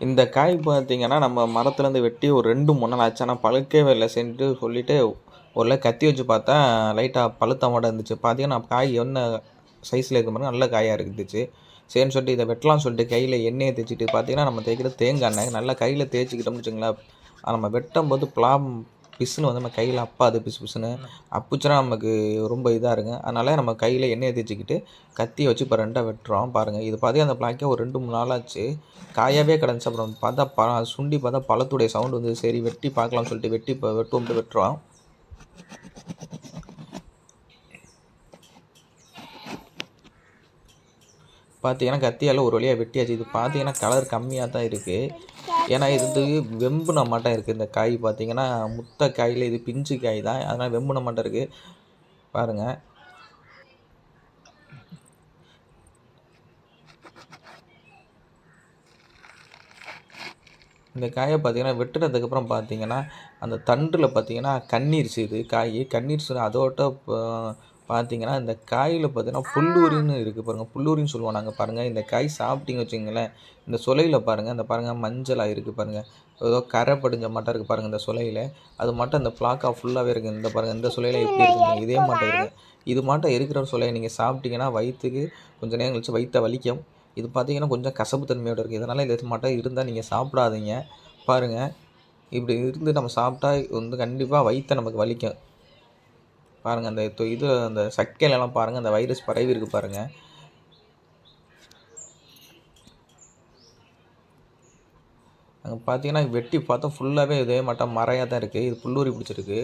இந்த காய் பார்த்தீங்கன்னா, நம்ம மரத்துலேருந்து வெட்டி ஒரு 2, 3 நாள் ஆச்சு. ஆனா பழுக்கவே இல்ல. சரின்ட்டு சொல்லிட்டு ஒரு கத்தி வச்சு பார்த்தா, லைட்டா பழுத்த மாட்ட இருந்துச்சு. பார்த்தீங்கன்னா, காய் என்ன சைஸ்ல இருக்கு பாருங்க. நல்ல காயா இருந்துச்சு. சரின்னு சொல்லிட்டு இத வெட்டலாம்னு சொல்லிட்டு கையில எண்ணெய தேய்ச்சுட்டு பார்த்தீங்கன்னா, நம்ம தேய்க்கிறது தேங்காய் எண்ணெய். நல்லா கையில தேய்ச்சுக்கிட்டோம்னு வச்சுக்கங்களேன், நம்ம வெட்டும்போது பிசுன்னு வந்து நம்ம கையில அப்பாது பிசு பிசுன்னு. அப்புச்சுனா நமக்கு ரொம்ப இதா இருக்குங்க. அதனால நம்ம கையில எண்ணெய தேய்ச்சுக்கிட்டு, கத்திய வச்சு இப்போ 2ஆ வெட்டுறோம் பாருங்க. இது பார்த்தீங்கன்னா, அந்த பிளாக்கே ஒரு 2, 3 நாள் ஆச்சு. காயாவே கிடந்துச்சு. அப்புறம் பார்த்தா சுண்டி பார்த்தா பழத்துடைய சவுண்ட் வந்து சரி வெட்டி பார்க்கலாம்னு சொல்லிட்டு வெட்டி இப்போ வெட்டுவோம்ட்டு வெட்டுறோம். பார்த்தீங்கன்னா கத்தியால் ஒரு வழியாக வெட்டியாச்சு. இது பார்த்தீங்கன்னா கலர் கம்மியாக தான் இருக்குது. ஏன்னா இது வந்து வெம்புன மாட்டம் இருக்குது. இந்த காய் பார்த்தீங்கன்னா முத்த காயில் இது பிஞ்சு காய் தான். அதனால் வெம்புன மாட்டம் இருக்குது பாருங்கள். இந்த காயை பார்த்தீங்கன்னா வெட்டுனதுக்கப்புறம் பார்த்தீங்கன்னா அந்த தண்டில் பார்த்தீங்கன்னா கண்ணீர் சீது காய். கண்ணீர் சீது அதோட பார்த்தீங்கன்னா இந்த காயில் பார்த்தீங்கன்னா புல்லூரின்னு இருக்குது பாருங்கள். புல்லூரின்னு சொல்லுவோம் நாங்கள் பாருங்கள். இந்த காய் சாப்பிட்டீங்க வச்சுங்களேன், இந்த சொலையில் பாருங்கள், இந்த பாருங்கள் மஞ்சளாக இருக்குது பாருங்கள். ஏதோ கரை படிஞ்ச மாட்டம் இருக்குது பாருங்கள் இந்த சொலையில். அது மட்டும் இந்த பிளாக்கா ஃபுல்லாகவே இருக்குது. இந்த பாருங்கள் இந்த சொலையில் எப்படி இருக்குங்க இதே மாட்டம் இருக்குது. இது மாட்டம் இருக்கிற சொலையை நீங்கள் சாப்பிட்டீங்கன்னா வயிற்றுக்கு கொஞ்சம் நேரம் கழிச்சு வயிற்றை வலிக்கும். இது பார்த்தீங்கன்னா கொஞ்சம் கசப்பு தன்மையோடு இருக்குது. இதனால் இது மாட்டம் இருந்தால் நீங்கள் சாப்பிடாதீங்க பாருங்கள். இப்படி இருந்து நம்ம சாப்பிட்டா வந்து கண்டிப்பாக வயிற்றை நமக்கு வலிக்கும் பாருங்கள். அந்த இது அந்த சக்கையிலலாம் பாருங்கள் அந்த வைரஸ் பரவி இருக்குது பாருங்கள். அங்கே பார்த்தீங்கன்னா வெட்டி பார்த்தா ஃபுல்லாகவே இதே மாட்டம் மறையாக தான் இருக்குது. இது புல்லூரி பிடிச்சிருக்கு.